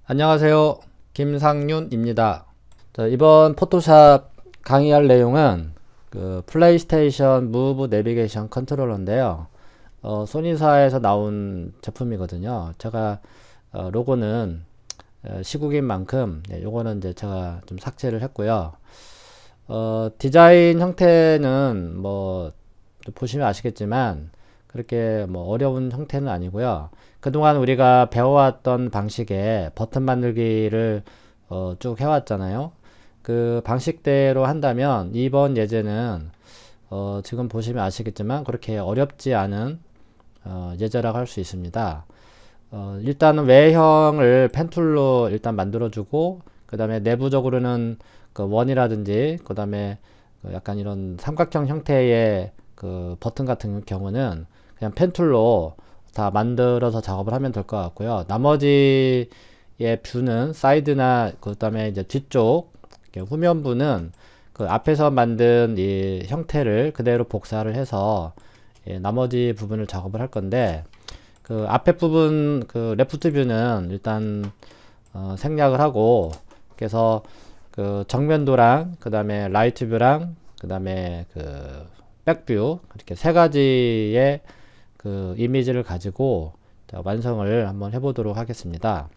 안녕하세요. 김상윤입니다. 자, 이번 포토샵 강의할 내용은 그 플레이스테이션 무브 내비게이션 컨트롤러인데요. 소니사에서 나온 제품이거든요. 제가 로고는 시국인 만큼 요거는 이제 제가 좀 삭제를 했고요. 디자인 형태는 뭐 보시면 아시겠지만 그렇게 뭐 어려운 형태는 아니고요. 그동안 우리가 배워왔던 방식의 버튼 만들기를 쭉 해왔잖아요. 그 방식대로 한다면 이번 예제는 지금 보시면 아시겠지만 그렇게 어렵지 않은 예제라고 할 수 있습니다. 일단은 외형을 펜툴로 일단 만들어주고 그 다음에 내부적으로는 그 원이라든지 그 다음에 약간 이런 삼각형 형태의 그 버튼 같은 경우는 그냥 펜툴로 다 만들어서 작업을 하면 될 것 같고요. 나머지의 뷰는 사이드나 그 다음에 이제 뒤쪽 후면부는 그 앞에서 만든 이 형태를 그대로 복사를 해서 나머지 부분을 작업을 할 건데 그 앞에 부분 그 레프트 뷰는 일단 생략을 하고 그래서 그 정면도랑 그 다음에 라이트 뷰랑 그 다음에 그 백뷰 이렇게 세 가지의 그 이미지를 가지고 완성을 한번 해보도록 하겠습니다.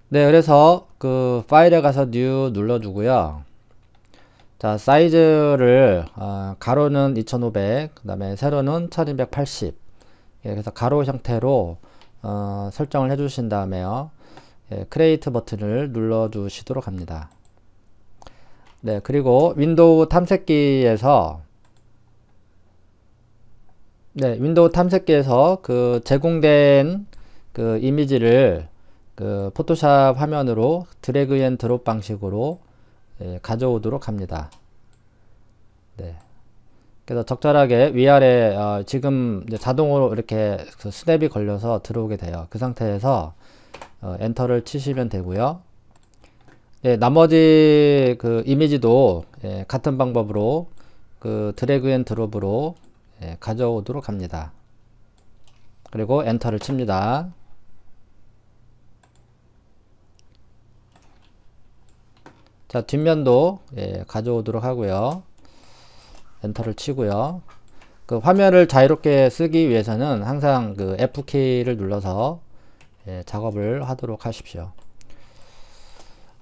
네, 그래서 그 파일에 가서 뉴 눌러주고요. 자, 사이즈를 가로는 2500, 그 다음에 세로는 1280. 그래서 가로 형태로 설정을 해주신 다음에요. 크리에이트 버튼을 눌러주시도록 합니다. 네, 그리고 윈도우 탐색기에서 그 제공된 그 이미지를 그 포토샵 화면으로 드래그 앤 드롭 방식으로 가져오도록 합니다. 네. 그래서 적절하게 위아래 지금 이제 자동으로 이렇게 그 스냅이 걸려서 들어오게 돼요. 그 상태에서 엔터를 치시면 되고요. 나머지 그 이미지도 같은 방법으로 그 드래그 앤 드롭으로 가져오도록 합니다. 그리고 엔터를 칩니다. 자, 뒷면도 가져오도록 하고요. 엔터를 치고요. 그 화면을 자유롭게 쓰기 위해서는 항상 그 F키를 눌러서 작업을 하도록 하십시오.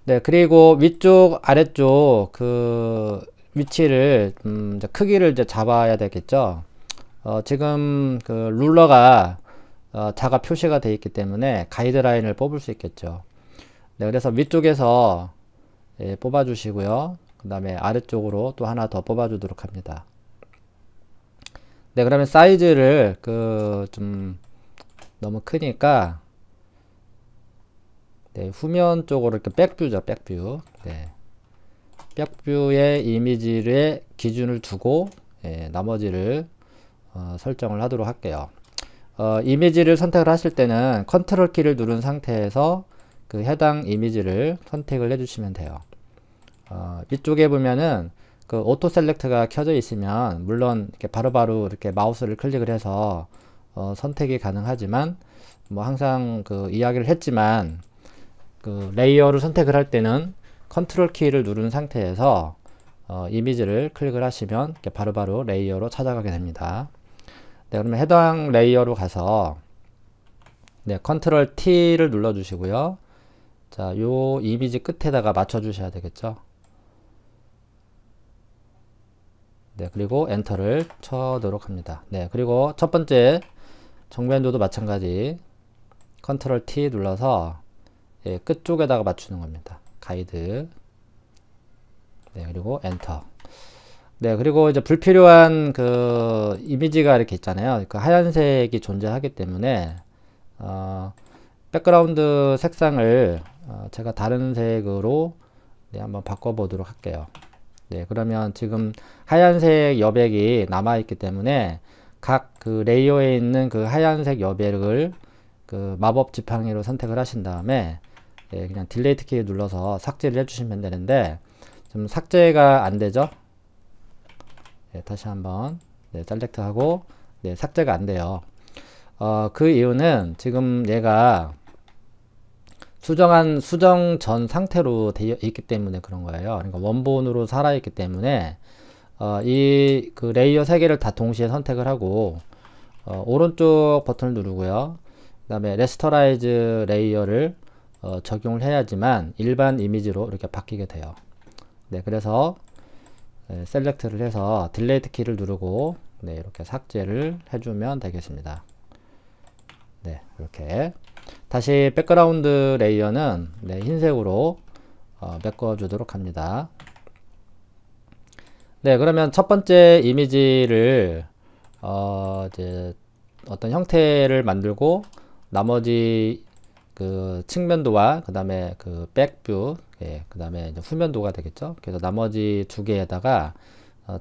네, 그리고 위쪽, 아래쪽 그 위치를 이제 크기를 이제 잡아야 되겠죠. 지금 그 룰러가 자가 표시가 되어 있기 때문에 가이드라인을 뽑을 수 있겠죠. 네, 그래서 위쪽에서 뽑아 주시고요. 그 다음에 아래쪽으로 또 하나 더 뽑아 주도록 합니다. 네, 그러면 사이즈를 그 좀 너무 크니까 후면 쪽으로 이렇게 백뷰죠, 백뷰. 백뷰의 이미지의 기준을 두고 나머지를 설정을 하도록 할게요. 이미지를 선택을 하실 때는 컨트롤 키를 누른 상태에서 그 해당 이미지를 선택을 해주시면 돼요. 위쪽에 보면은 그 오토 셀렉트가 켜져 있으면 물론 이렇게 바로바로 이렇게 마우스를 클릭을 해서 선택이 가능하지만 뭐 항상 그 이야기를 했지만 그 레이어를 선택을 할 때는 컨트롤 키를 누른 상태에서 이미지를 클릭을 하시면 이렇게 바로바로 레이어로 찾아가게 됩니다. 네, 그러면 해당 레이어로 가서 컨트롤 T를 눌러 주시고요. 자, 요 이미지 끝에다가 맞춰 주셔야 되겠죠. 네, 그리고 엔터를 쳐도록 합니다. 네, 그리고 첫 번째 정면도도 마찬가지 컨트롤 T 눌러서 끝쪽에다가 맞추는 겁니다. 가이드. 네, 그리고 엔터. 네, 그리고 이제 불필요한 그 이미지가 이렇게 있잖아요. 그 하얀색이 존재하기 때문에 백그라운드 색상을 제가 다른 색으로 한번 바꿔보도록 할게요. 네, 그러면 지금 하얀색 여백이 남아있기 때문에 각 그 레이어에 있는 그 하얀색 여백을 그 마법 지팡이로 선택을 하신 다음에 그냥 딜레이트 키 눌러서 삭제를 해주시면 되는데 지금 삭제가 안 되죠? 다시 한번 셀렉트 하고 삭제가 안 돼요. 그 이유는 지금 얘가 수정 전 상태로 되어 있기 때문에 그런 거예요. 그러니까 원본으로 살아있기 때문에 이 그 레이어 3개를 다 동시에 선택을 하고 오른쪽 버튼을 누르고요. 그 다음에 레스터라이즈 레이어를 적용을 해야지만 일반 이미지로 이렇게 바뀌게 돼요. 네, 그래서 셀렉트를 해서 딜레이트 키를 누르고 네, 이렇게 삭제를 해주면 되겠습니다. 네, 이렇게 다시 백그라운드 레이어는 네, 흰색으로 메꿔주도록 합니다. 네, 그러면 첫 번째 이미지를 이제 어떤 형태를 만들고 나머지 그 측면도와 그 다음에 그 백뷰, 예, 그 다음에 후면도가 되겠죠. 그래서 나머지 두 개에다가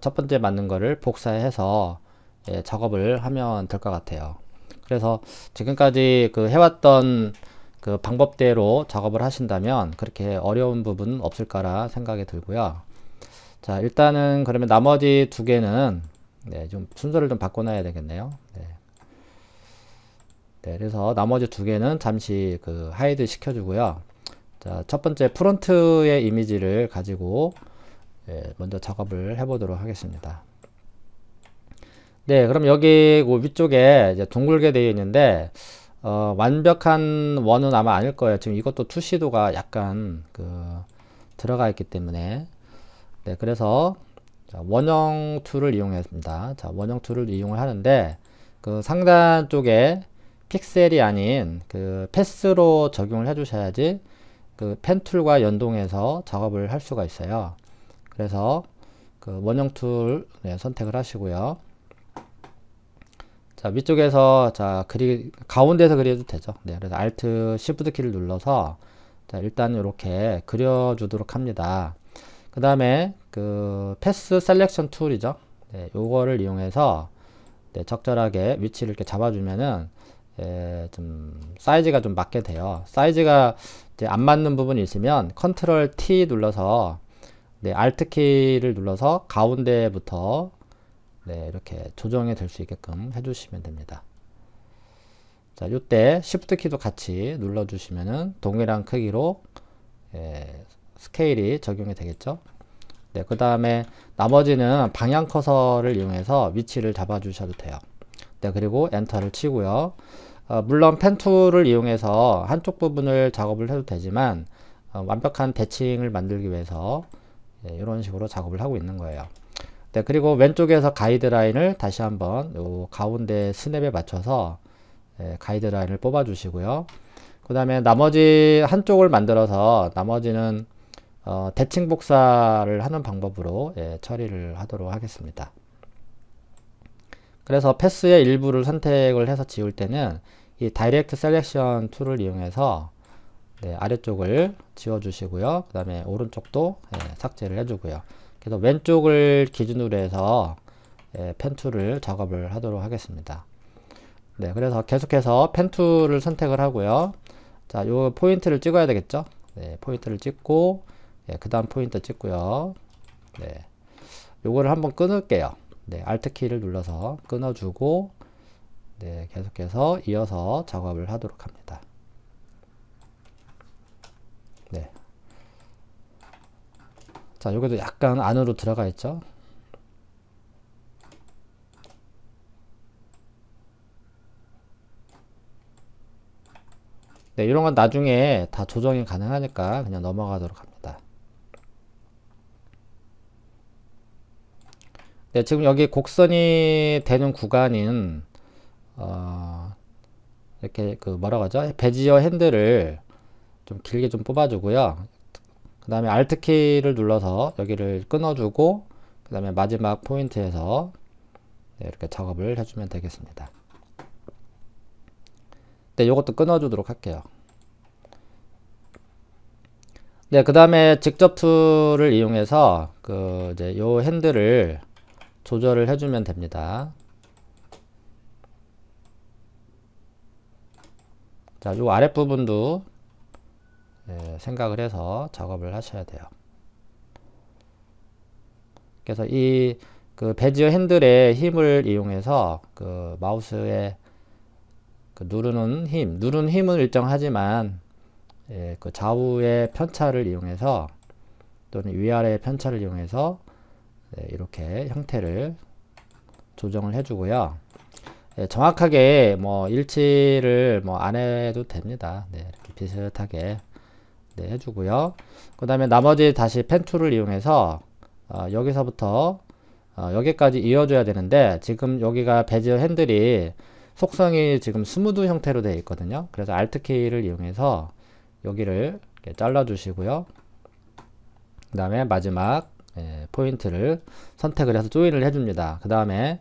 첫 번째 만든 거를 복사해서 예, 작업을 하면 될 것 같아요. 그래서 지금까지 그 해왔던 그 방법대로 작업을 하신다면 그렇게 어려운 부분은 없을까라 생각이 들고요. 자, 일단은 그러면 나머지 두 개는 네, 좀 순서를 좀 바꿔놔야 되겠네요. 네. 네, 그래서 나머지 두 개는 잠시 그 하이드 시켜주고요. 자, 첫 번째 프론트의 이미지를 가지고 예, 먼저 작업을 해보도록 하겠습니다. 네, 그럼 여기 그 위쪽에 이제 둥글게 되어 있는데 완벽한 원은 아마 아닐 거예요. 지금 이것도 투시도가 약간 그 들어가 있기 때문에 네, 그래서 자, 원형 툴을 이용했습니다. 자, 원형 툴을 이용을 하는데 그 상단 쪽에 픽셀이 아닌 그 패스로 적용을 해 주셔야지 그 펜 툴과 연동해서 작업을 할 수가 있어요. 그래서 그 원형 툴 네, 선택을 하시고요. 자, 위쪽에서 자, 가운데서 그려도 되죠. 네, 그래서 Alt Shift 키를 눌러서 자, 일단 이렇게 그려주도록 합니다. 그 다음에 그 패스 셀렉션 툴이죠. 네, 요거를 이용해서 네, 적절하게 위치를 이렇게 잡아주면은 예, 좀 사이즈가 좀 맞게 돼요. 사이즈가 이제 안 맞는 부분이 있으면 컨트롤 T 눌러서 네, Alt 키를 눌러서 가운데부터 네, 이렇게 조정이 될 수 있게끔 해주시면 됩니다. 자, 이때 Shift 키도 같이 눌러주시면은 동일한 크기로 예, 스케일이 적용이 되겠죠. 네, 그 다음에 나머지는 방향 커서를 이용해서 위치를 잡아 주셔도 돼요. 네, 그리고 엔터를 치고요. 물론 펜 툴을 이용해서 한쪽 부분을 작업을 해도 되지만 완벽한 대칭을 만들기 위해서 예, 이런 식으로 작업을 하고 있는 거예요. 네, 그리고 왼쪽에서 가이드라인을 다시 한번 요 가운데 스냅에 맞춰서 예, 가이드라인을 뽑아 주시고요. 그 다음에 나머지 한쪽을 만들어서 나머지는 대칭 복사를 하는 방법으로 예, 처리를 하도록 하겠습니다. 그래서 패스의 일부를 선택을 해서 지울 때는 이 다이렉트 셀렉션 툴을 이용해서 네, 아래쪽을 지워 주시고요. 그 다음에 오른쪽도 예, 삭제를 해주고요. 그래서 왼쪽을 기준으로 해서 예, 펜 툴을 작업을 하도록 하겠습니다. 네, 그래서 계속해서 펜 툴을 선택을 하고요. 자, 요 포인트를 찍어야 되겠죠? 네, 포인트를 찍고 예, 그 다음 포인트 찍고요. 네, 요거를 한번 끊을게요. 네, Alt 키를 눌러서 끊어주고 네, 계속해서 이어서 작업을 하도록 합니다. 네. 자, 여기도 약간 안으로 들어가 있죠? 네, 이런 건 나중에 다 조정이 가능하니까 그냥 넘어가도록 합니다. 네, 지금 여기 곡선이 되는 구간인 이렇게 그 뭐라고 하죠? 베지어 핸들을 좀 길게 좀 뽑아주고요. 그 다음에 Alt 키를 눌러서 여기를 끊어주고 그 다음에 마지막 포인트에서 네, 이렇게 작업을 해주면 되겠습니다. 네, 요것도 끊어주도록 할게요. 네, 그 다음에 직접 툴을 이용해서 그 이제 요 핸들을 조절을 해주면 됩니다. 자, 요 아랫부분도 예, 생각을 해서 작업을 하셔야 돼요. 그래서 이 그 베지어 핸들의 힘을 이용해서 그 마우스에 그 누르는 힘은 일정하지만 그 좌우의 편차를 이용해서 또는 위아래의 편차를 이용해서 이렇게 형태를 조정을 해주고요. 정확하게 뭐 일치를 뭐 안 해도 됩니다. 이렇게 비슷하게 해주고요. 그 다음에 나머지 다시 펜 툴을 이용해서 여기서부터 여기까지 이어줘야 되는데 지금 여기가 베지어 핸들이 속성이 지금 스무드 형태로 되어 있거든요. 그래서 Alt 키를 이용해서 여기를 이렇게 잘라 주시고요. 그 다음에 마지막 포인트를 선택을 해서 조인을 해줍니다. 그 다음에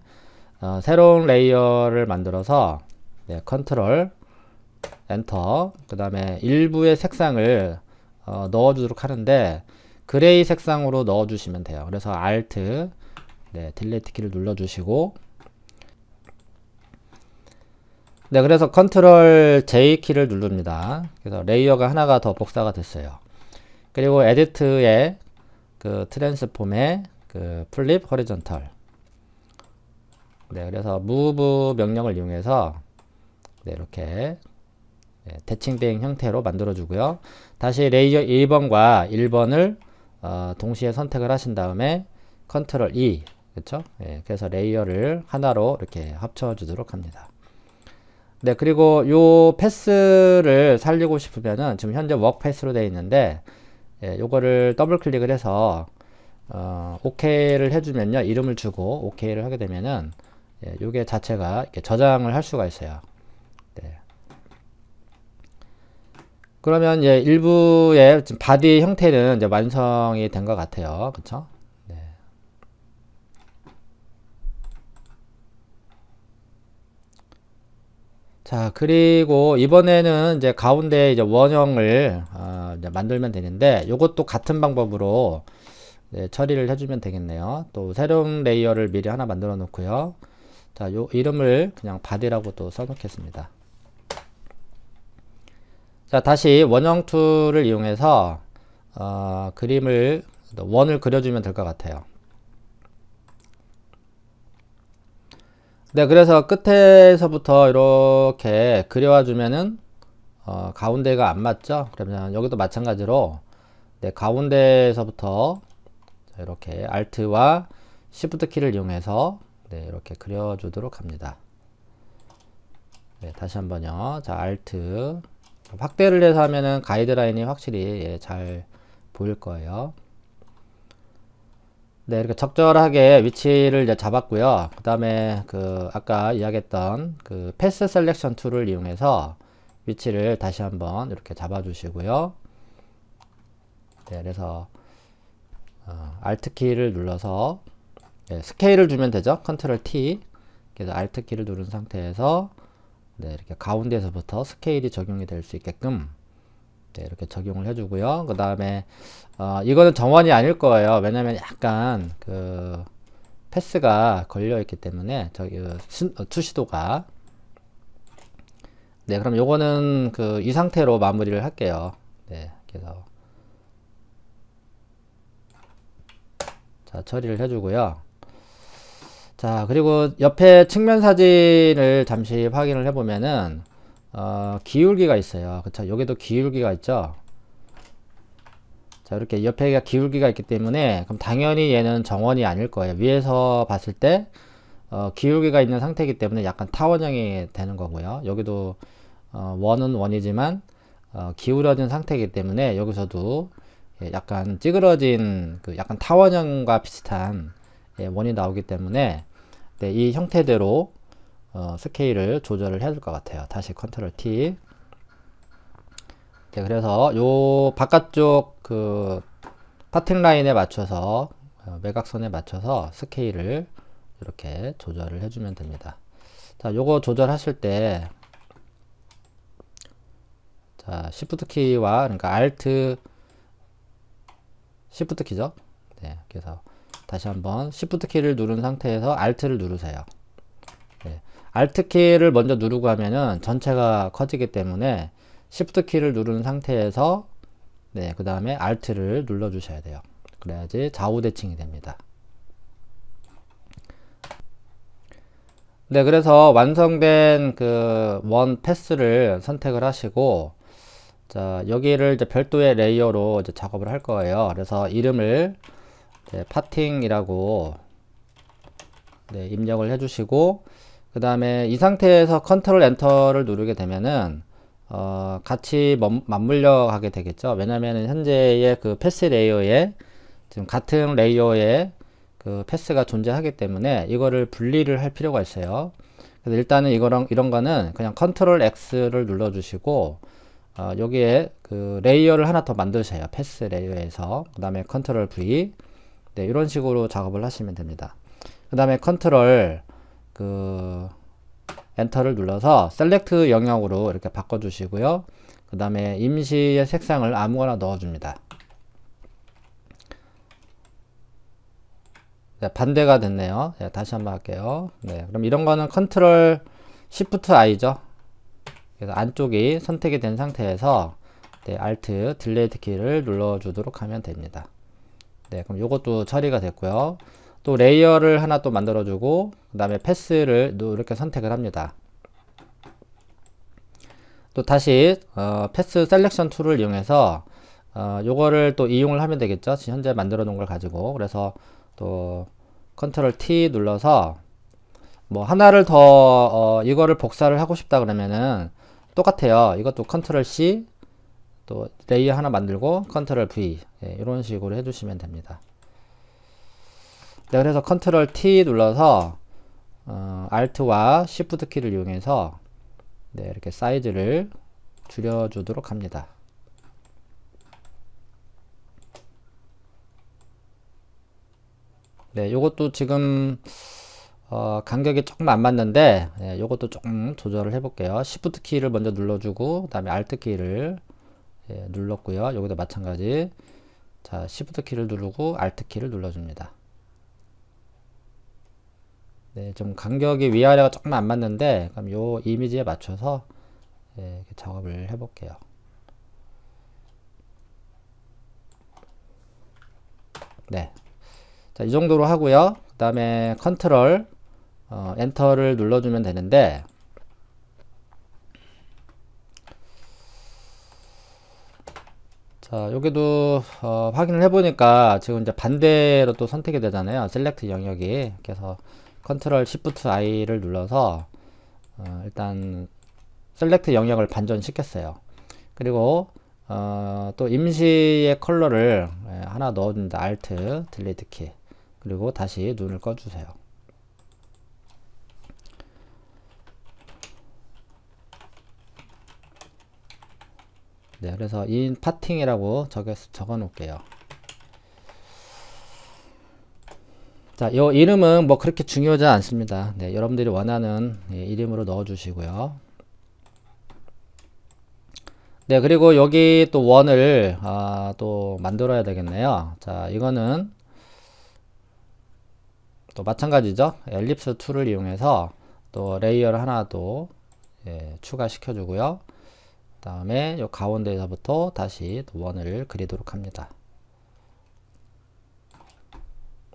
새로운 레이어를 만들어서 컨트롤 엔터, 그 다음에 일부의 색상을 넣어주도록 하는데 그레이 색상으로 넣어주시면 돼요. 그래서 Alt 딜리트 키를 눌러주시고 그래서 컨트롤 J 키를 누릅니다. 그래서 레이어가 하나가 더 복사가 됐어요. 그리고 에디트의 그 트랜스폼의 그 플립 호리존털 그래서 move 명령을 이용해서 이렇게 대칭된 형태로 만들어 주고요. 다시 레이어 1번과 1번을 동시에 선택을 하신 다음에 컨트롤 E 그렇죠? 그래서 레이어를 하나로 이렇게 합쳐 주도록 합니다. 그리고 요 패스를 살리고 싶으면은 지금 현재 워크 패스로 되어 있는데 요거를 더블 클릭을 해서 OK를 해주면요, 이름을 주고 OK를 하게 되면은 요게 자체가 이렇게 저장을 할 수가 있어요. 그러면 일부의 지금 바디 형태는 이제 완성이 된 것 같아요. 그쵸? 자, 그리고 이번에는 이제 가운데 이제 원형을 이제 만들면 되는데 요것도 같은 방법으로 처리를 해주면 되겠네요. 또 새로운 레이어를 미리 하나 만들어 놓고요. 자, 요 이름을 그냥 바디라고 또 써놓겠습니다. 자, 다시 원형 툴을 이용해서 그림을 원을 그려주면 될 것 같아요. 그래서 끝에서부터 이렇게 그려와 주면은 가운데가 안 맞죠? 그러면 여기도 마찬가지로 가운데에서부터 이렇게 Alt와 Shift 키를 이용해서 이렇게 그려주도록 합니다. 다시 한번요. 자, Alt 확대를 해서 하면은 가이드라인이 확실히 잘 보일 거예요. 이렇게 적절하게 위치를 이제 잡았고요. 그 다음에 그 아까 이야기했던 그 패스 셀렉션 툴을 이용해서 위치를 다시 한번 이렇게 잡아 주시고요. 그래서 Alt 키를 눌러서 스케일을 주면 되죠. 컨트롤 T. 그래서 Alt 키를 누른 상태에서 이렇게 가운데에서부터 스케일이 적용이 될 수 있게끔 이렇게 적용을 해주고요. 그 다음에 이거는 정원이 아닐 거예요. 왜냐면 약간 그 패스가 걸려 있기 때문에 저기 투시도가 그럼 요거는 그 이 상태로 마무리를 할게요. 그래서 자, 처리를 해주고요. 자, 그리고 옆에 측면 사진을 잠시 확인을 해보면은 기울기가 있어요. 그쵸? 여기도 기울기가 있죠. 자, 이렇게 옆에가 기울기가 있기 때문에 그럼 당연히 얘는 정원이 아닐 거예요. 위에서 봤을 때 기울기가 있는 상태이기 때문에 약간 타원형이 되는 거고요. 여기도 원은 원이지만 기울어진 상태이기 때문에 여기서도 약간 찌그러진 그 약간 타원형과 비슷한 원이 나오기 때문에 이 형태대로 스케일을 조절을 해야 될 것 같아요. 다시 컨트롤 T. 그래서 요 바깥쪽 그 파팅 라인에 맞춰서 매각선에 맞춰서 스케일을 이렇게 조절을 해주면 됩니다. 자, 요거 조절하실 때 자, Shift 키와 그러니까 Alt Shift 키죠. 그래서 다시 한번 Shift 키를 누른 상태에서 Alt를 누르세요. Alt 키를 먼저 누르고 하면은 전체가 커지기 때문에 Shift 키를 누른 상태에서 그 다음에 Alt를 눌러 주셔야 돼요. 그래야지 좌우 대칭이 됩니다. 그래서 완성된 그 원 패스를 선택을 하시고 자, 여기를 이제 별도의 레이어로 이제 작업을 할 거예요. 그래서 이름을 파팅이라고 입력을 해주시고, 그 다음에 이 상태에서 컨트롤 엔터를 누르게 되면은 같이 맞물려 가게 되겠죠. 왜냐면은 현재의 그 패스 레이어에 지금 같은 레이어에 그 패스가 존재하기 때문에 이거를 분리를 할 필요가 있어요. 그래서 일단은 이런 거는 그냥 컨트롤 X를 눌러 주시고 여기에 그 레이어를 하나 더 만드세요. 패스 레이어에서. 그 다음에 컨트롤 V. 네, 이런 식으로 작업을 하시면 됩니다. 그 다음에 컨트롤 엔터를 눌러서 셀렉트 영역으로 이렇게 바꿔 주시고요. 그 다음에 임시의 색상을 아무거나 넣어 줍니다. 네, 반대가 됐네요. 네, 다시 한번 할게요. 네, 그럼 이런 거는 컨트롤 Shift I죠. 그래서 안쪽이 선택이 된 상태에서 Alt, 딜레이트 키를 눌러 주도록 하면 됩니다. 네, 그럼 이것도 처리가 됐고요. 또 레이어를 하나 또 만들어 주고, 그 다음에 패스를 이렇게 선택을 합니다. 또 다시 패스 셀렉션 툴을 이용해서 요거를 또 이용을 하면 되겠죠. 지금 현재 만들어 놓은 걸 가지고. 그래서 또 컨트롤 T 눌러서 뭐 하나를 더 이거를 복사를 하고 싶다 그러면은 똑같아요. 이것도 컨트롤 C, 또 레이어 하나 만들고 컨트롤 V, 이런 식으로 해주시면 됩니다. 네, 그래서 컨트롤 T 눌러서 Alt와 Shift 키를 이용해서 이렇게 사이즈를 줄여주도록 합니다. 네, 요것도 지금 간격이 조금 안 맞는데 요것도 조금 조절을 해 볼게요. Shift 키를 먼저 눌러주고 그 다음에 Alt 키를 눌렀고요. 여기도 마찬가지. 자, Shift 키를 누르고 Alt 키를 눌러줍니다. 네, 좀 간격이 위아래가 조금 안 맞는데 그럼 요 이미지에 맞춰서 이렇게 작업을 해 볼게요. 네, 자, 이 정도로 하고요. 그 다음에 컨트롤 엔터를 눌러주면 되는데, 자, 여기도 확인을 해보니까 지금 이제 반대로 또 선택이 되잖아요. 셀렉트 영역이. 그래서 컨트롤 시프트 I를 눌러서 일단 셀렉트 영역을 반전시켰어요. 그리고 또 임시의 컬러를 하나 넣어줍니다. Alt, 딜리트 키. 그리고 다시 눈을 꺼주세요. 네, 그래서 인 파팅이라고 적어 놓을게요. 자, 이 이름은 뭐 그렇게 중요하지 않습니다. 네, 여러분들이 원하는 이름으로 넣어 주시고요. 네, 그리고 여기 또 원을 또 만들어야 되겠네요. 자, 이거는 또 마찬가지죠. 엘립스 툴을 이용해서 또 레이어를 하나 또 추가시켜 주고요. 그 다음에 요 가운데에서부터 다시 또 원을 그리도록 합니다.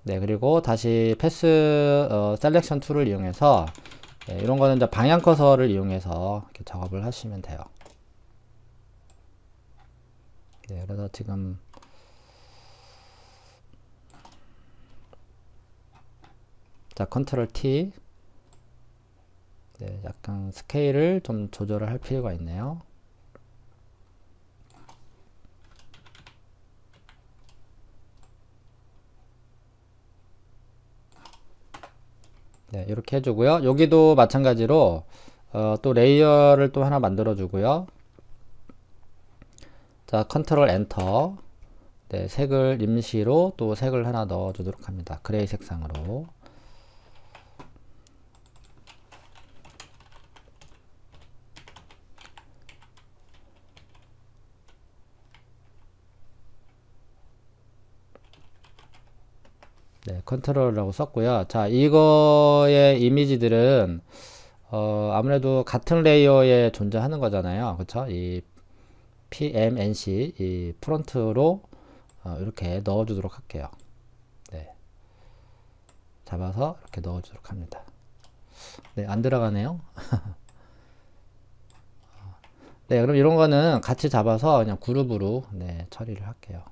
네, 그리고 다시 패스 셀렉션 툴을 이용해서 이런 거는 이제 방향 커서를 이용해서 이렇게 작업을 하시면 돼요. 네, 그래서 지금 자, 컨트롤 T. 네, 약간 스케일을 좀 조절을 할 필요가 있네요. 네, 이렇게 해주고요. 여기도 마찬가지로 또 레이어를 또 하나 만들어 주고요. 자, 컨트롤 엔터. 네, 색을 임시로 또 색을 하나 넣어 주도록 합니다. 그레이 색상으로. 네, 컨트롤이라고 썼고요. 자, 이거의 이미지들은 아무래도 같은 레이어에 존재하는 거잖아요. 그쵸? 이 PMNC 이 프론트로 이렇게 넣어 주도록 할게요. 네, 잡아서 이렇게 넣어 주도록 합니다. 네, 안 들어가네요. 네, 그럼 이런 거는 같이 잡아서 그냥 그룹으로 네, 처리를 할게요.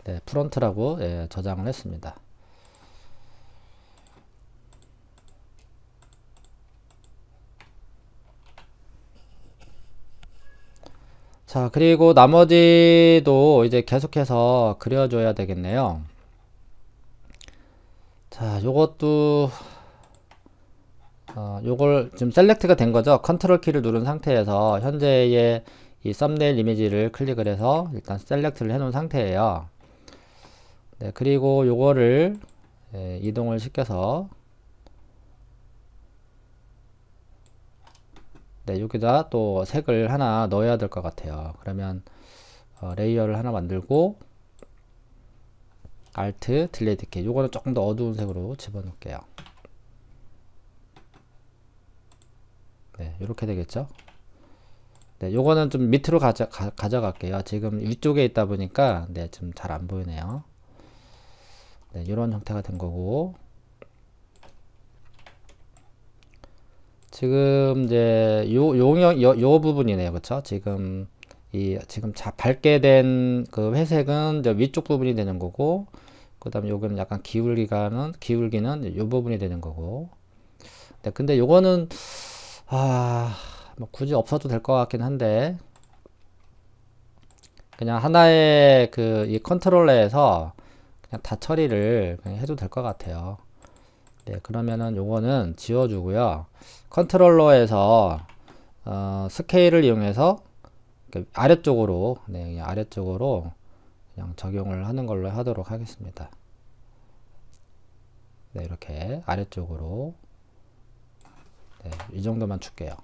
네, 프론트라고 예, 저장을 했습니다. 자, 그리고 나머지도 이제 계속해서 그려줘야 되겠네요. 자, 요것도 요걸 지금 셀렉트가 된 거죠. 컨트롤 키를 누른 상태에서 현재의 이 썸네일 이미지를 클릭을 해서 일단 셀렉트를 해 놓은 상태예요. 네, 그리고 요거를 예, 이동을 시켜서 네, 여기다 또 색을 하나 넣어야 될 것 같아요. 그러면 레이어를 하나 만들고 Alt, 딜리트 키. 요거는 조금 더 어두운 색으로 집어넣을게요. 네, 이렇게 되겠죠. 네, 요거는 좀 밑으로 가져갈게요. 지금 위쪽에 있다 보니까 네, 좀 잘 안 보이네요. 네, 이런 형태가 된 거고 지금 이제 요 부분이네요. 그쵸? 지금 지금 밝게 된 그 회색은 이제 위쪽 부분이 되는 거고 그 다음에 요거는 약간 기울기는 요 부분이 되는 거고 네, 근데 요거는 뭐 굳이 없어도 될 것 같긴 한데 그냥 하나의 이 컨트롤러에서 그냥 다 처리를 그냥 해도 될 것 같아요. 네, 그러면은 요거는 지워주고요. 컨트롤러에서 스케일을 이용해서 아래쪽으로 그냥 아래쪽으로 그냥 적용을 하는 걸로 하도록 하겠습니다. 네, 이렇게 아래쪽으로 네, 이 정도만 줄게요.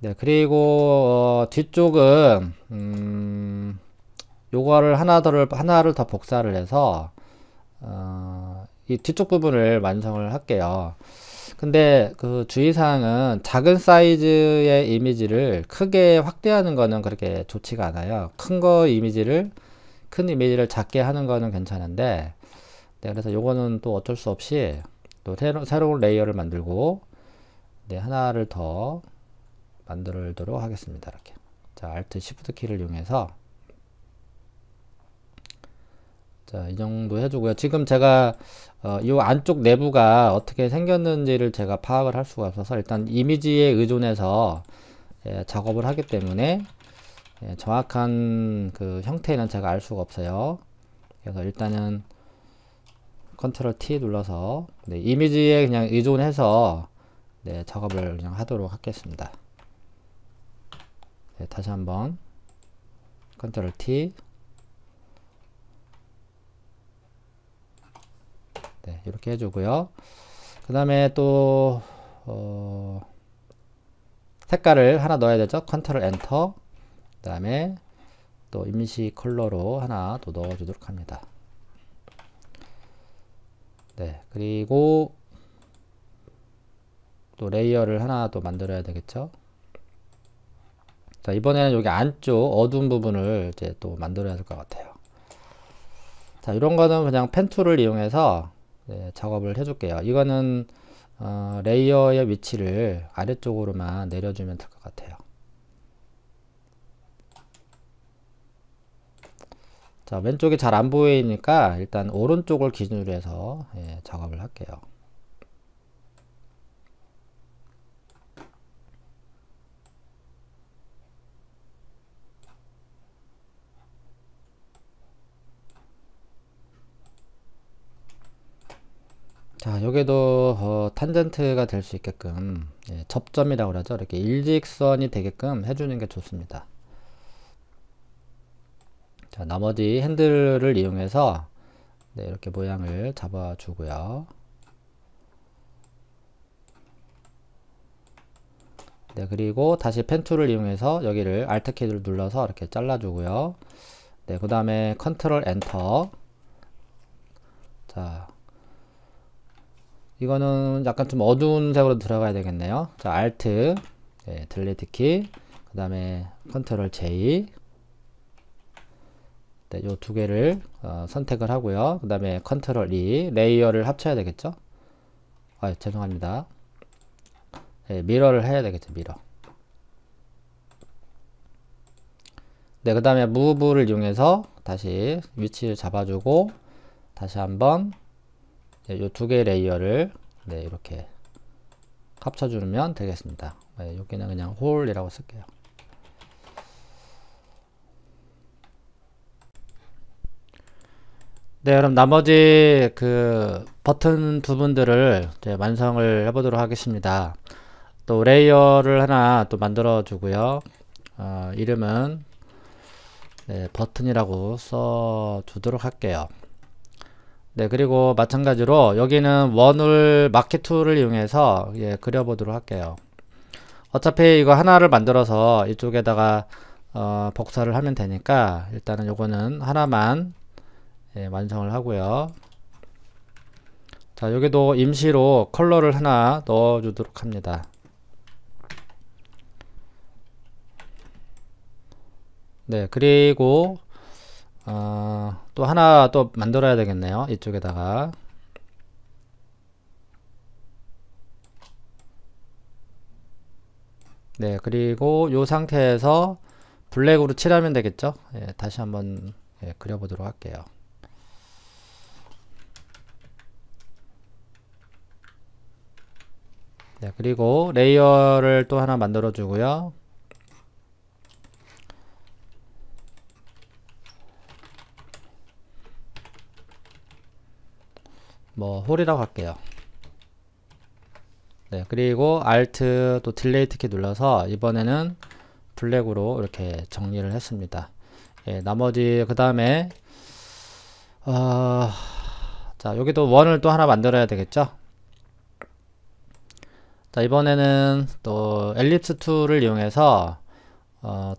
네, 그리고 뒤쪽은 요거를 하나를 더 복사를 해서 이 뒤쪽 부분을 완성을 할게요. 근데 그 주의사항은 작은 사이즈의 이미지를 크게 확대하는 거는 그렇게 좋지가 않아요. 큰 이미지를 작게 하는 거는 괜찮은데 네, 그래서 요거는 또 어쩔 수 없이 또 새로운 레이어를 만들고 네, 하나를 더 만들도록 하겠습니다. 이렇게. 자, Alt Shift 키를 이용해서 자, 이 정도 해주고요. 지금 제가 이 안쪽 내부가 어떻게 생겼는지를 제가 파악을 할 수가 없어서 일단 이미지에 의존해서 예, 작업을 하기 때문에 예, 정확한 그 형태는 제가 알 수가 없어요. 그래서 일단은 컨트롤 T 눌러서 네, 이미지에 그냥 의존해서 네, 작업을 그냥 하도록 하겠습니다. 네, 다시 한번 컨트롤 T 네, 이렇게 해주고요. 그 다음에 또 색깔을 하나 넣어야 되죠. 컨트롤 엔터 그 다음에 또 임시 컬러로 하나 또 넣어주도록 합니다. 네, 그리고 또 레이어를 하나 또 만들어야 되겠죠. 자, 이번에는 여기 안쪽 어두운 부분을 이제 또 만들어야 될 것 같아요. 자, 이런 거는 그냥 펜 툴을 이용해서 네, 작업을 해줄게요. 이거는 레이어의 위치를 아래쪽으로만 내려주면 될 것 같아요. 자, 왼쪽이 잘 안 보이니까 일단 오른쪽을 기준으로 해서 예, 작업을 할게요. 자, 여기도 탄젠트가 될 수 있게끔 예, 접점이라고 그러죠. 이렇게 일직선이 되게끔 해주는 게 좋습니다. 자, 나머지 핸들을 이용해서 네, 이렇게 모양을 잡아주고요. 네, 그리고 다시 펜 툴을 이용해서 여기를 Alt 키를 눌러서 이렇게 잘라주고요. 네, 그 다음에 컨트롤 엔터. 자, 이거는 약간 좀 어두운 색으로 들어가야 되겠네요. 자, Alt, 네, 딜리트 키, 그 다음에 컨트롤 J. 네, 요 두 개를 선택을 하고요. 그 다음에 컨트롤 E, 레이어를 합쳐야 되겠죠? 아, 죄송합니다. 네, 미러를 해야 되겠죠, 미러. 네, 그 다음에 무브를 이용해서 다시 위치를 잡아주고, 다시 한번 네, 요 두 개의 레이어를 네, 이렇게 합쳐주면 되겠습니다. 네, 여기는 그냥 홀이라고 쓸게요. 네, 그럼 나머지 그 버튼 부분들을 이제 완성을 해보도록 하겠습니다. 또 레이어를 하나 또 만들어 주고요. 이름은 네, 버튼이라고 써 주도록 할게요. 네, 그리고 마찬가지로 여기는 원을 마켓 툴을 이용해서 예, 그려보도록 할게요. 어차피 이거 하나를 만들어서 이쪽에다가 복사를 하면 되니까 일단은 요거는 하나만 예, 완성을 하고요. 자, 여기도 임시로 컬러를 하나 넣어 주도록 합니다. 네, 그리고 또 하나 또 만들어야 되겠네요. 이쪽에다가 네, 그리고 요 상태에서 블랙으로 칠하면 되겠죠. 예, 다시 한번 예, 그려보도록 할게요. 네, 그리고 레이어를 또 하나 만들어 주고요. 뭐 홀이라고 할게요. 네, 그리고 Alt 또 딜레이트 키 눌러서 이번에는 블랙으로 이렇게 정리를 했습니다. 예, 나머지 그 다음에 자, 여기도 원을 또 하나 만들어야 되겠죠. 자, 이번에는 또 엘립스 툴을 이용해서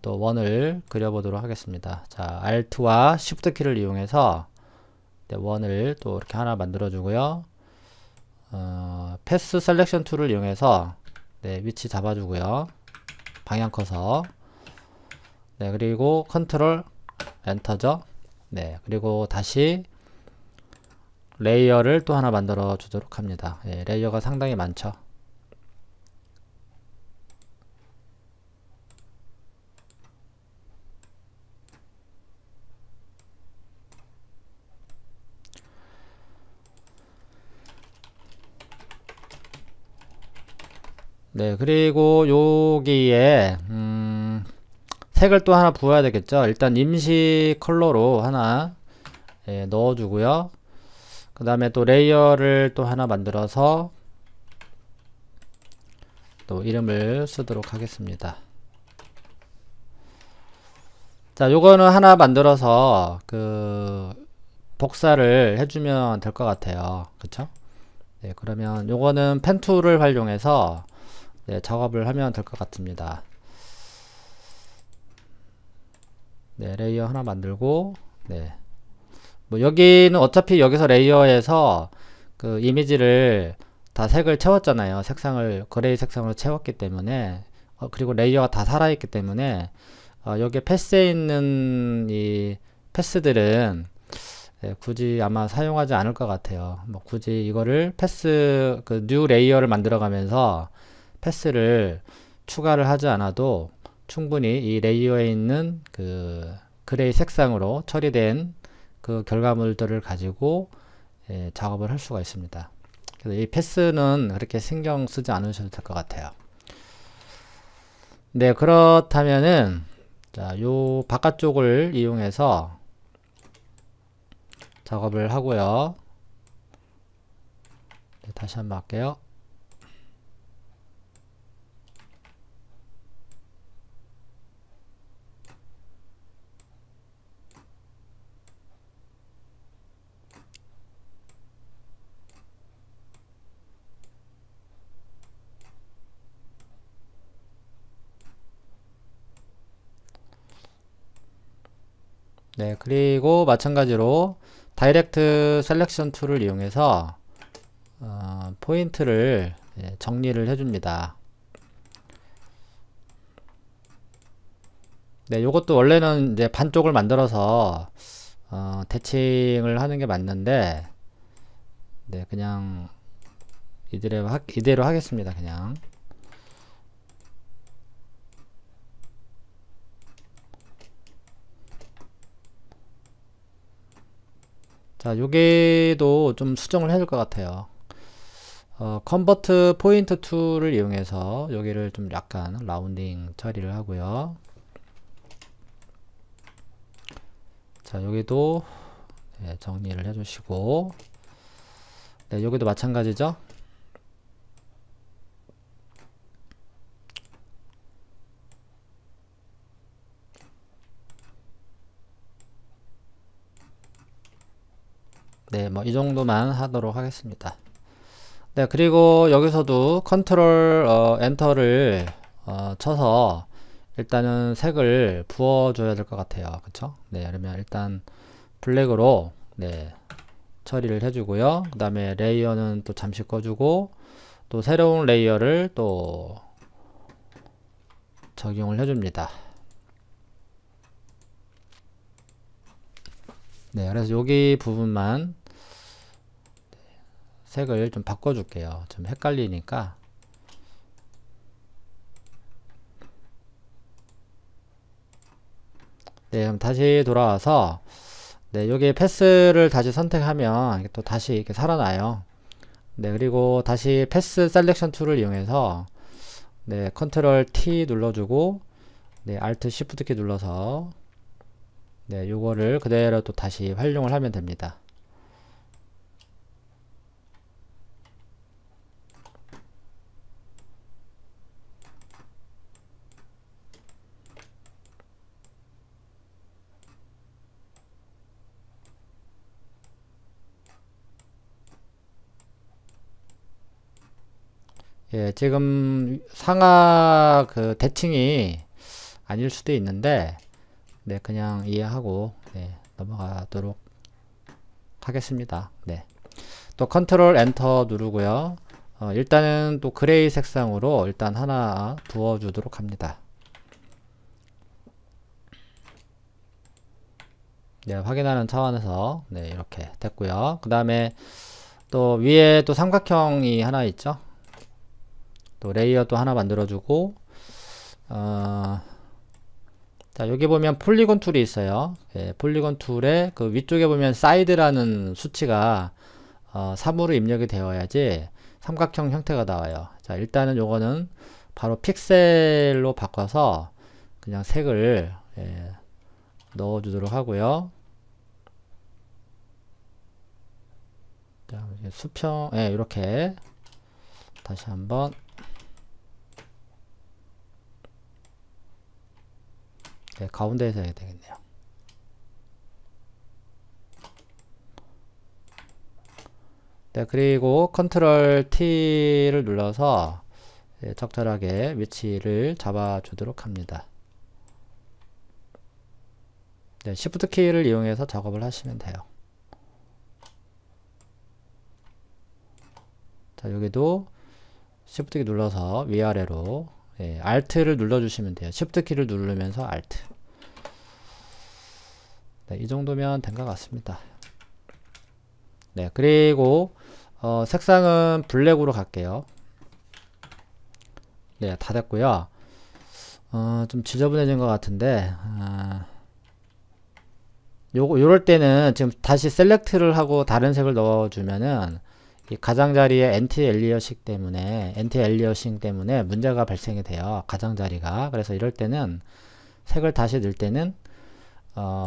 또 원을 그려보도록 하겠습니다. 자, Alt와 Shift 키를 이용해서 네, 원을 또 이렇게 하나 만들어 주고요. 패스 셀렉션 툴을 이용해서 네, 위치 잡아주고요. 방향 커서 네, 그리고 컨트롤 엔터죠. 네, 그리고 다시 레이어를 또 하나 만들어 주도록 합니다. 예, 레이어가 상당히 많죠. 네, 그리고 여기에 색을 또 하나 부어야 되겠죠. 일단 임시 컬러로 하나 예, 넣어주고요. 그 다음에 또 레이어를 또 하나 만들어서 또 이름을 쓰도록 하겠습니다. 자, 요거는 하나 만들어서 그 복사를 해주면 될 것 같아요. 그쵸? 네, 그러면 요거는 펜 툴을 활용해서 네, 작업을 하면 될 것 같습니다. 네, 레이어 하나 만들고 네. 뭐 여기는 어차피 여기서 레이어에서 그 이미지를 다 색을 채웠잖아요. 색상을 그레이 색상으로 채웠기 때문에 그리고 레이어가 다 살아있기 때문에 여기에 패스에 있는 이 패스들은 예, 굳이 아마 사용하지 않을 것 같아요. 뭐 굳이 이거를 패스 그 뉴 레이어를 만들어 가면서 패스를 추가를 하지 않아도 충분히 이 레이어에 있는 그 그레이 색상으로 처리된 그 결과물들을 가지고 예, 작업을 할 수가 있습니다. 그래서 이 패스는 그렇게 신경 쓰지 않으셔도 될 것 같아요. 네, 그렇다면은 자, 요 바깥쪽을 이용해서 작업을 하고요. 네, 다시 한번 할게요. 네, 그리고 마찬가지로 다이렉트 셀렉션 툴을 이용해서 포인트를 예, 정리를 해줍니다. 네, 요것도 원래는 이제 반쪽을 만들어서 대칭을 하는 게 맞는데, 네, 그냥 이대로 하겠습니다. 그냥. 자, 여기도 좀 수정을 해야 될 것 같아요. 컨버트 포인트 툴을 이용해서 여기를 좀 약간 라운딩 처리를 하고요. 자, 여기도 네, 정리를 해주시고, 네, 여기도 마찬가지죠. 네, 뭐 이 정도만 하도록 하겠습니다. 네, 그리고 여기서도 컨트롤 엔터를 쳐서 일단은 색을 부어줘야 될 것 같아요. 그쵸? 네, 그러면 일단 블랙으로 네, 처리를 해주고요. 그 다음에 레이어는 또 잠시 꺼주고 또 새로운 레이어를 또 적용을 해줍니다. 네, 그래서 여기 부분만 색을 좀 바꿔줄게요. 좀 헷갈리니까. 네, 그럼 다시 돌아와서 네, 여기 패스를 다시 선택하면 이게 또 다시 이렇게 살아나요. 네, 그리고 다시 패스 셀렉션 툴을 이용해서 네, 컨트롤 T 눌러주고 네, Alt Shift 키 눌러서 네, 요거를 그대로 또 다시 활용을 하면 됩니다. 예, 지금 상하 그 대칭이 아닐 수도 있는데 네, 그냥 이해하고 네, 넘어가도록 하겠습니다. 네. 또 컨트롤 엔터 누르고요. 일단은 또 그레이 색상으로 일단 하나 부어주도록 합니다. 네, 확인하는 차원에서 네, 이렇게 됐고요. 그 다음에 또 위에 또 삼각형이 하나 있죠. 또 레이어 또 하나 만들어주고 자, 여기 보면 폴리곤 툴이 있어요. 예, 폴리곤 툴에 그 위쪽에 보면 사이드라는 수치가 3으로 입력이 되어야지 삼각형 형태가 나와요. 자, 일단은 요거는 바로 픽셀로 바꿔서 그냥 색을 예, 넣어 주도록 하고요. 자, 수평 예, 이렇게 다시 한번 네, 가운데에서 해야 되겠네요. 네, 그리고 컨트롤 T를 눌러서 네, 적절하게 위치를 잡아 주도록 합니다. 네, Shift 키를 이용해서 작업을 하시면 돼요. 자, 여기도 Shift 키 눌러서 위아래로 예, Alt를 눌러주시면 돼요. Shift 키를 누르면서 Alt. 네, 이 정도면 된 것 같습니다. 네, 그리고 색상은 블랙으로 갈게요. 네, 다 됐고요. 좀 지저분해진 것 같은데 요럴 때는 지금 다시 셀렉트를 하고 다른 색을 넣어주면은 이 가장자리에 엔티 엘리어싱 때문에 문제가 발생이 돼요. 가장자리가. 그래서 이럴 때는 색을 다시 넣을 때는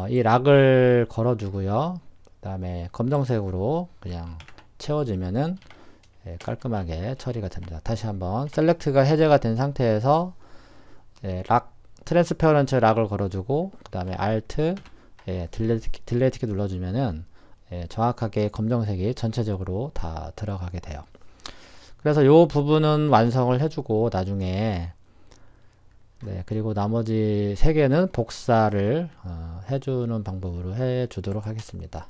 이 락을 걸어주고요. 그 다음에 검정색으로 그냥 채워주면은 예, 깔끔하게 처리가 됩니다. 다시 한번 셀렉트가 해제가 된 상태에서 예, 락 트랜스페어런트 락을 걸어주고 그 다음에 Alt 예, 딜레이트 키 눌러주면은 예, 정확하게 검정색이 전체적으로 다 들어가게 돼요. 그래서 요 부분은 완성을 해주고 나중에 네, 그리고 나머지 3개는 복사를 해주는 방법으로 해주도록 하겠습니다.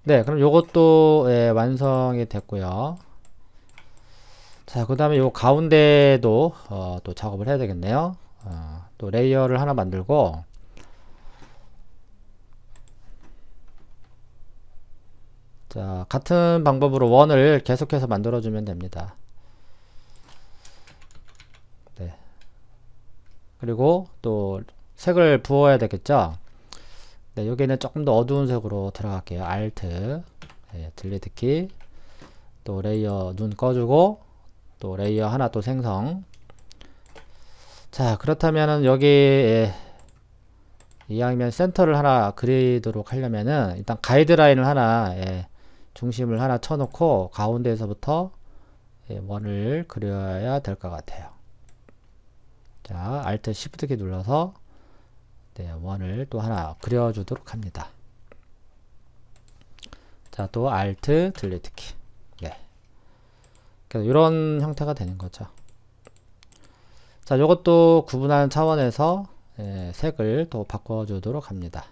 네, 그럼 요것도 예, 완성이 됐고요. 자, 그 다음에 요 가운데도 또 작업을 해야 되겠네요. 또 레이어를 하나 만들고, 자, 같은 방법으로 원을 계속해서 만들어주면 됩니다. 네. 그리고 또 색을 부어야 되겠죠? 네, 여기는 조금 더 어두운 색으로 들어갈게요. Alt, 네, 딜리트 키, 또 레이어 눈 꺼주고, 또 레이어 하나 또 생성. 자, 그렇다면은 여기 이왕이면 센터를 하나 그리도록 하려면은 일단 가이드라인을 하나 중심을 하나 쳐놓고 가운데에서부터 원을 그려야 될 것 같아요. 자, Alt Shift 키 눌러서 네, 원을 또 하나 그려주도록 합니다. 자, 또 Alt 딜리트 키. 네. 그래서 이런 형태가 되는 거죠. 자, 이것도 구분하는 차원에서 색을 또 바꿔주도록 합니다.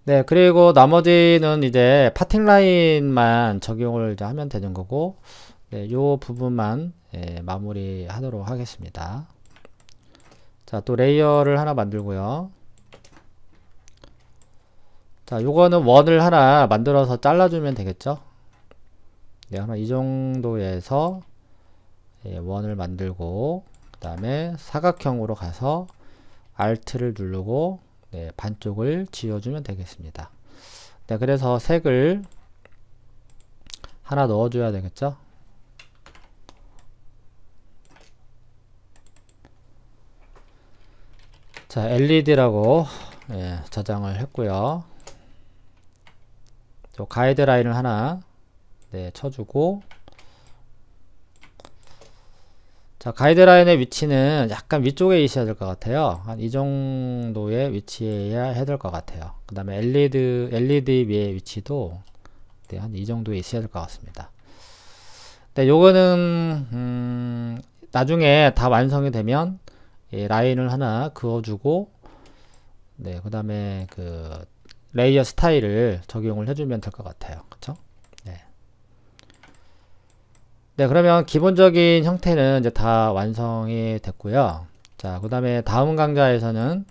네, 그리고 나머지는 이제 파팅 라인만 적용을 이제 하면 되는 거고, 네, 요 부분만 마무리 하도록 하겠습니다. 자, 또 레이어를 하나 만들고요. 자, 요거는 원을 하나 만들어서 잘라주면 되겠죠? 네, 아마 이 정도에서 원을 만들고, 그 다음에 사각형으로 가서 Alt를 누르고, 네, 반쪽을 지워주면 되겠습니다. 네, 그래서 색을 하나 넣어줘야 되겠죠? 자, LED라고 저장을 했고요. 또 가이드라인을 하나 쳐주고, 자, 가이드라인의 위치는 약간 위쪽에 있어야 될 것 같아요. 한 이 정도의 위치해야 해야 될 것 같아요. 그 다음에 LED 위의 위치도 한 이 정도에 있어야 될 것 같습니다. 네, 요거는 나중에 다 완성이 되면 라인을 하나 그어주고, 네, 그 다음에 그 레이어 스타일을 적용을 해주면 될 것 같아요. 그쵸? 네. 네, 그러면 기본적인 형태는 이제 다 완성이 됐고요. 자, 그 다음에 다음 강좌에서는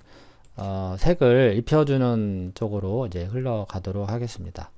색을 입혀주는 쪽으로 이제 흘러가도록 하겠습니다.